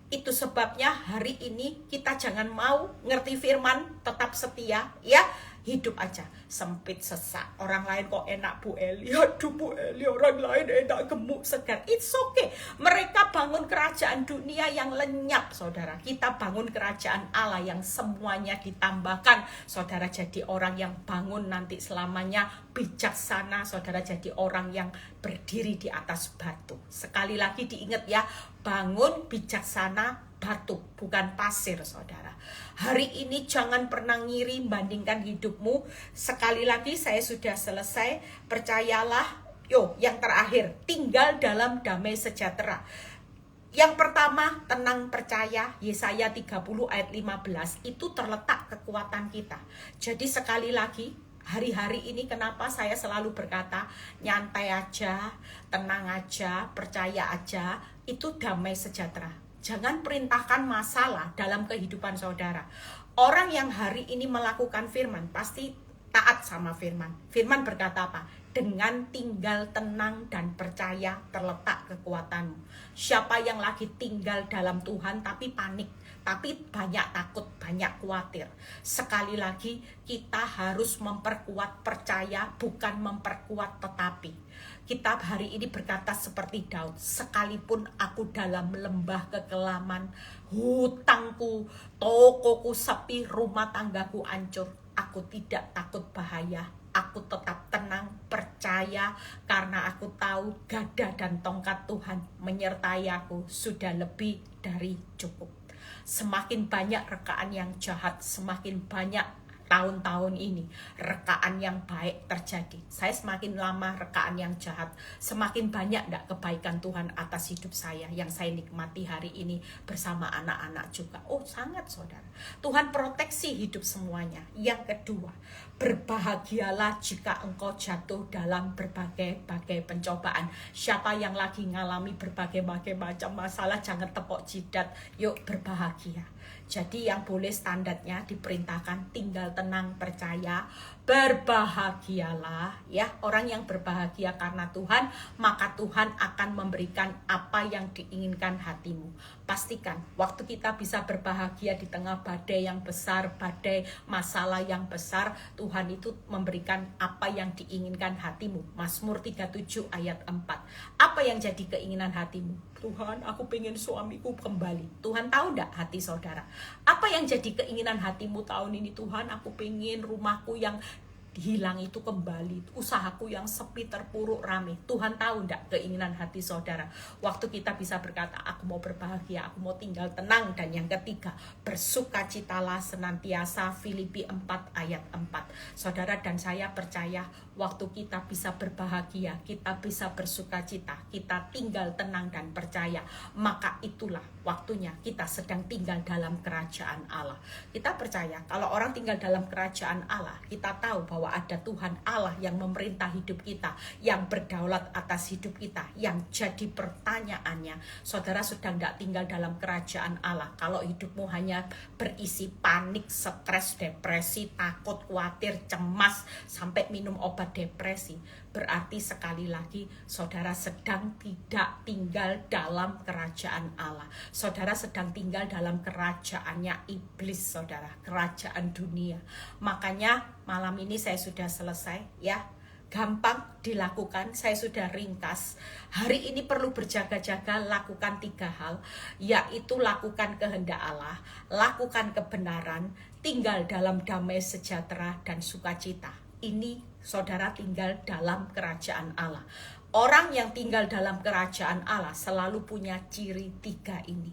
Itu sebabnya hari ini kita jangan mau ngerti firman, tetap setia, ya. Hidup aja sempit sesak. Orang lain kok enak Bu Eli, aduh Bu Eli, orang lain enak gemuk segar. It's okay. Mereka bangun kerajaan dunia yang lenyap, saudara. Kita bangun kerajaan Allah yang semuanya ditambahkan. Saudara jadi orang yang bangun nanti selamanya bijaksana. Saudara jadi orang yang berdiri di atas batu. Sekali lagi diingat ya, bangun bijaksana batu, bukan pasir, saudara. Hari ini jangan pernah ngiri bandingkan hidupmu. Sekali lagi saya sudah selesai. Percayalah, yang terakhir, tinggal dalam damai sejahtera. Yang pertama, tenang percaya. Yesaya 30 ayat 15, itu terletak kekuatan kita. Jadi sekali lagi, hari-hari ini kenapa saya selalu berkata, nyantai aja, tenang aja, percaya aja, itu damai sejahtera. Jangan perintahkan masalah dalam kehidupan saudara. Orang yang hari ini melakukan firman pasti taat sama firman. Firman berkata apa? Dengan tinggal tenang dan percaya terletak kekuatanmu. Siapa yang lagi tinggal dalam Tuhan tapi panik, tapi banyak takut, banyak khawatir. Sekali lagi kita harus memperkuat percaya, bukan memperkuat tetapi. Kita hari ini berkata seperti Daud, sekalipun aku dalam lembah kekelaman, hutangku, tokoku sepi, rumah tanggaku hancur, aku tidak takut bahaya. Aku tetap tenang, percaya, karena aku tahu gada dan tongkat Tuhan menyertai aku sudah lebih dari cukup. Semakin banyak rekaan yang jahat, semakin banyak tahun-tahun ini rekaan yang baik terjadi. Saya semakin lama rekaan yang jahat, semakin banyak enggak kebaikan Tuhan atas hidup saya yang saya nikmati hari ini bersama anak-anak juga. Oh sangat saudara, Tuhan proteksi hidup semuanya. Yang kedua, berbahagialah jika engkau jatuh dalam berbagai-bagai pencobaan. Siapa yang lagi ngalami berbagai-bagai macam masalah, jangan tepok jidat, yuk berbahagia. Jadi yang boleh standarnya diperintahkan tinggal tenang, percaya, berbahagialah ya. Orang yang berbahagia karena Tuhan, maka Tuhan akan memberikan apa yang diinginkan hatimu. Pastikan waktu kita bisa berbahagia di tengah badai yang besar, badai masalah yang besar, Tuhan itu memberikan apa yang diinginkan hatimu. Mazmur 37 ayat 4. Apa yang jadi keinginan hatimu? Tuhan, aku pengen suamiku kembali. Tuhan tahu enggak hati saudara? Apa yang jadi keinginan hatimu tahun ini? Tuhan, aku pengen rumahku yang hilang itu kembali, usahaku yang sepi, terpuruk, rame. Tuhan tahu enggak keinginan hati saudara? Waktu kita bisa berkata, aku mau berbahagia, aku mau tinggal tenang. Dan yang ketiga, bersukacitalah senantiasa. Filipi 4 ayat 4. Saudara dan saya percaya, waktu kita bisa berbahagia, kita bisa bersukacita, kita tinggal tenang dan percaya, maka itulah waktunya kita sedang tinggal dalam kerajaan Allah. Kita percaya kalau orang tinggal dalam kerajaan Allah, kita tahu bahwa ada Tuhan Allah yang memerintah hidup kita, yang berdaulat atas hidup kita. Yang jadi pertanyaannya, saudara sedang tidak tinggal dalam kerajaan Allah kalau hidupmu hanya berisi panik, stres, depresi, takut, khawatir, cemas, sampai minum obat depresi. Berarti sekali lagi saudara sedang tidak tinggal dalam kerajaan Allah. Saudara sedang tinggal dalam kerajaannya iblis, saudara, kerajaan dunia. Makanya malam ini saya sudah selesai ya. Gampang dilakukan, saya sudah ringkas. Hari ini perlu berjaga-jaga, lakukan 3 hal, yaitu lakukan kehendak Allah, lakukan kebenaran, tinggal dalam damai sejahtera dan sukacita. Ini saudara tinggal dalam kerajaan Allah. Orang yang tinggal dalam kerajaan Allah selalu punya ciri 3 ini.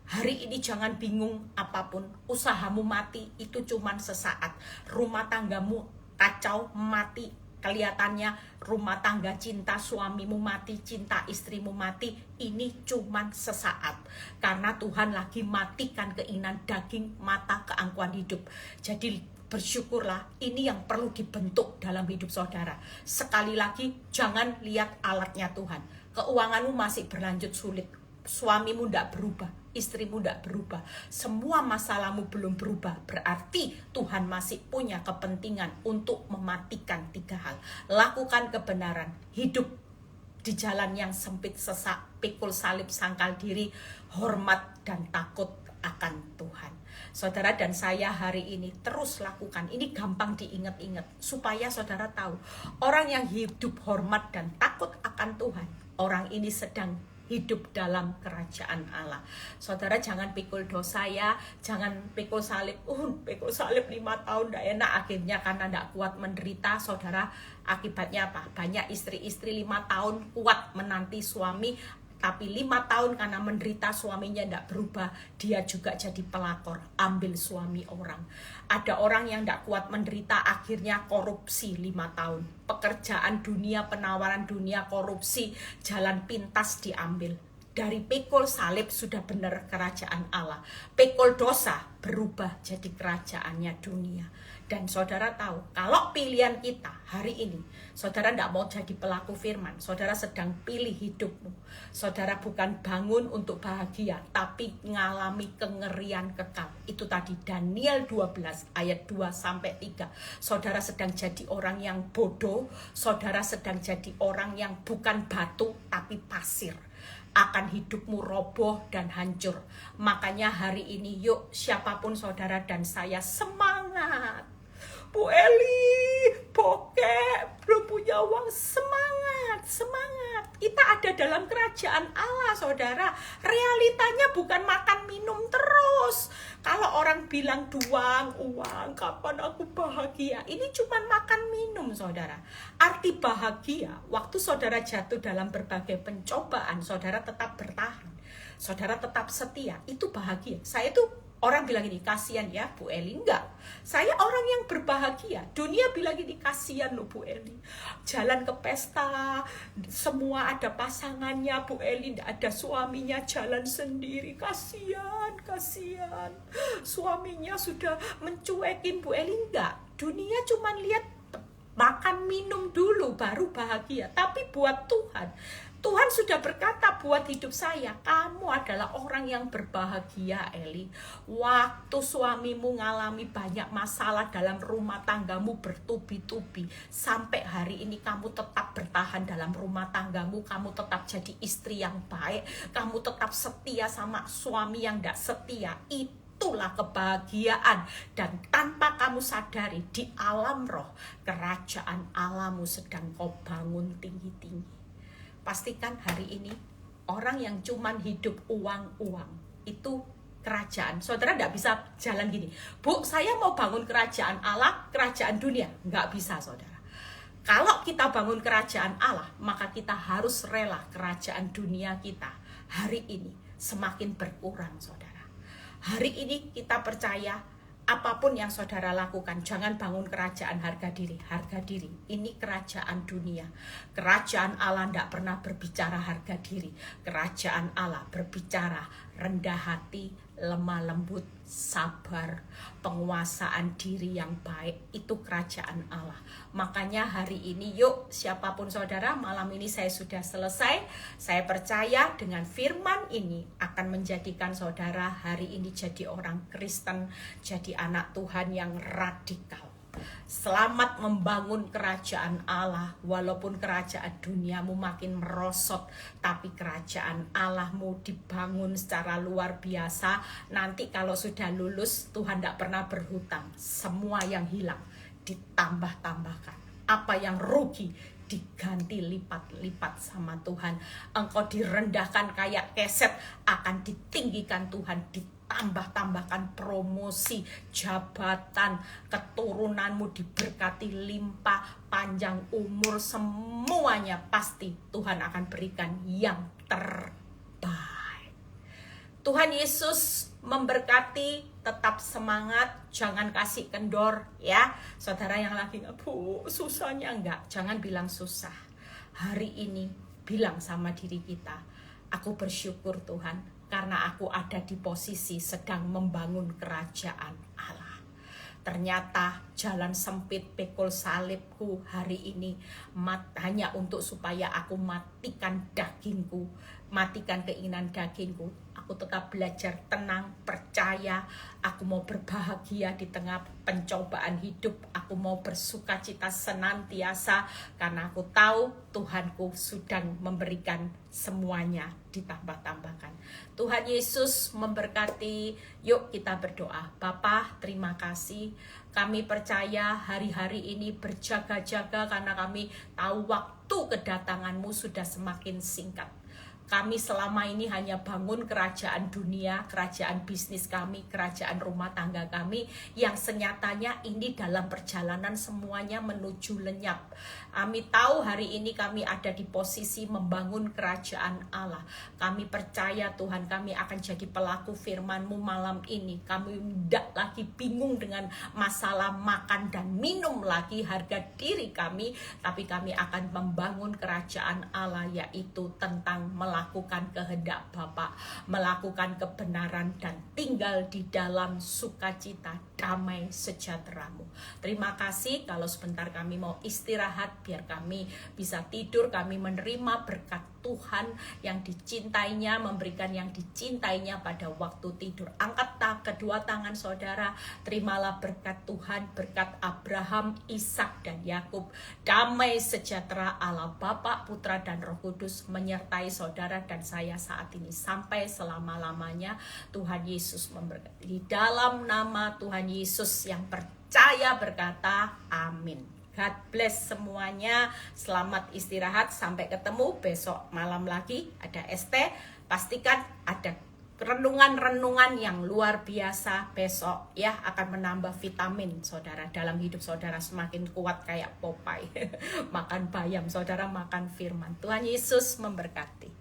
Hari ini jangan bingung apapun, usahamu mati itu cuman sesaat, rumah tanggamu kacau, mati, kelihatannya rumah tangga cinta suamimu mati, cinta istrimu mati, ini cuman sesaat. Karena Tuhan lagi matikan keinginan daging, mata, keangkuhan hidup. Jadi bersyukurlah, ini yang perlu dibentuk dalam hidup saudara. Sekali lagi, jangan lihat alatnya Tuhan. Keuanganmu masih berlanjut sulit, suamimu tidak berubah, istrimu tidak berubah, semua masalahmu belum berubah, berarti Tuhan masih punya kepentingan untuk mematikan 3 hal. Lakukan kebenaran, hidup di jalan yang sempit, sesak, pikul salib, sangkal diri, hormat dan takut akan Tuhan. Saudara dan saya hari ini terus lakukan. Ini gampang diingat-ingat supaya saudara tahu, orang yang hidup hormat dan takut akan Tuhan, orang ini sedang hidup dalam kerajaan Allah. Saudara jangan pikul dosa ya, jangan pikul salib. Pikul salib 5 tahun nggak enak, akhirnya karena nggak kuat menderita. Saudara, akibatnya apa? Banyak istri-istri 5 tahun kuat menanti suami, tapi 5 tahun karena menderita suaminya tidak berubah, dia juga jadi pelakor, ambil suami orang. Ada orang yang tidak kuat menderita, akhirnya korupsi 5 tahun. Pekerjaan dunia, penawaran dunia, korupsi, jalan pintas diambil. Dari pikul salib sudah benar kerajaan Allah. Pikul dosa berubah jadi kerajaannya dunia. Dan saudara tahu, kalau pilihan kita hari ini, saudara tidak mau jadi pelaku firman, saudara sedang pilih hidupmu. Saudara bukan bangun untuk bahagia, tapi ngalami kengerian kekal. Itu tadi Daniel 12 ayat 2-3. Saudara sedang jadi orang yang bodoh, saudara sedang jadi orang yang bukan batu, tapi pasir. Akan hidupmu roboh dan hancur. Makanya hari ini yuk siapapun saudara dan saya semangat. Bu Eli, bokek, belum punya uang, semangat, semangat. Kita ada dalam kerajaan Allah, saudara. Realitanya bukan makan minum terus. Kalau orang bilang uang, kapan aku bahagia? Ini cuma makan minum, saudara. Arti bahagia, waktu saudara jatuh dalam berbagai pencobaan, saudara tetap bertahan. Saudara tetap setia, itu bahagia. Saya tuh orang bilang ini, kasihan ya Bu Eli. Enggak, saya orang yang berbahagia. Dunia bilang ini, kasihan loh Bu Eli, jalan ke pesta, semua ada pasangannya, Bu Eli enggak ada suaminya, jalan sendiri. Kasihan, kasihan, suaminya sudah mencuekin Bu Eli. Enggak, dunia cuma lihat makan minum dulu baru bahagia. Tapi buat Tuhan, Tuhan sudah berkata buat hidup saya, kamu adalah orang yang berbahagia, Eli. Waktu suamimu ngalami banyak masalah dalam rumah tanggamu bertubi-tubi, sampai hari ini kamu tetap bertahan dalam rumah tanggamu, kamu tetap jadi istri yang baik, kamu tetap setia sama suami yang tidak setia. Itulah kebahagiaan. Dan tanpa kamu sadari, di alam roh, kerajaan Allahmu sedang kau bangun tinggi-tinggi. Pastikan hari ini orang yang cuman hidup uang-uang itu kerajaan. Saudara tidak bisa jalan gini, Bu, saya mau bangun kerajaan Allah, kerajaan dunia. Nggak bisa, saudara. Kalau kita bangun kerajaan Allah, maka kita harus rela kerajaan dunia kita hari ini semakin berkurang, saudara. Hari ini kita percaya, apapun yang saudara lakukan, jangan bangun kerajaan harga diri. Harga diri, ini kerajaan dunia. Kerajaan Allah tidak pernah berbicara harga diri. Kerajaan Allah berbicara rendah hati, lemah lembut, sabar, penguasaan diri yang baik. Itu kerajaan Allah. Makanya hari ini yuk, siapapun saudara, malam ini saya sudah selesai. Saya percaya dengan firman ini akan menjadikan saudara hari ini jadi orang Kristen, jadi anak Tuhan yang radikal. Selamat membangun kerajaan Allah. Walaupun kerajaan duniamu makin merosot, tapi kerajaan Allahmu dibangun secara luar biasa. Nanti kalau sudah lulus, Tuhan tidak pernah berhutang. Semua yang hilang ditambah-tambahkan. Apa yang rugi diganti lipat-lipat sama Tuhan. Engkau direndahkan kayak keset, akan ditinggikan Tuhan, ditambah-tambahkan promosi, jabatan, keturunanmu diberkati limpah, panjang umur, semuanya pasti Tuhan akan berikan yang terbaik. Tuhan Yesus memberkati, tetap semangat, jangan kasih kendor ya. Saudara yang lagi Bu, susahnya enggak, jangan bilang susah. Hari ini bilang sama diri kita, aku bersyukur Tuhan, karena aku ada di posisi sedang membangun kerajaan Allah. Ternyata jalan sempit pikul salibku hari ini hanya untuk supaya aku matikan dagingku. matikan keinginan dagingku. Aku tetap belajar tenang, percaya. Aku mau berbahagia di tengah pencobaan hidup. Aku mau bersuka cita senantiasa karena aku tahu Tuhanku sudah memberikan semuanya ditambah-tambahkan. Tuhan Yesus memberkati. Yuk kita berdoa. Bapa, terima kasih. Kami percaya hari-hari ini berjaga-jaga karena kami tahu waktu kedatangan-Mu sudah semakin singkat. Kami selama ini hanya bangun kerajaan dunia, kerajaan bisnis kami, kerajaan rumah tangga kami, yang senyatanya ini dalam perjalanan semuanya menuju lenyap. Kami tahu hari ini kami ada di posisi membangun kerajaan Allah. Kami percaya Tuhan kami akan jadi pelaku firman-Mu malam ini. Kami tidak lagi bingung dengan masalah makan dan minum lagi harga diri kami, tapi kami akan membangun kerajaan Allah, yaitu tentang melakukan kehendak Bapa, melakukan kebenaran dan tinggal di dalam sukacita, damai, sejahtera-Mu. Terima kasih kalau sebentar kami mau istirahat, biar kami bisa tidur, kami menerima berkat Tuhan yang dicintainya, memberikan yang dicintainya pada waktu tidur. Angkat kedua tangan saudara, terimalah berkat Tuhan, berkat Abraham, Ishak dan Yakub. Damai sejahtera Allah Bapa, Putra dan Roh Kudus menyertai saudara dan saya saat ini sampai selama-lamanya. Tuhan Yesus memberkati. Di dalam nama Tuhan Yesus yang percaya berkata, amin. God bless semuanya. Selamat istirahat. Sampai ketemu besok malam lagi. Ada ST. Pastikan ada renungan-renungan yang luar biasa besok ya, akan menambah vitamin saudara dalam hidup saudara semakin kuat kayak Popeye. Makan bayam, saudara makan firman. Tuhan Yesus memberkati.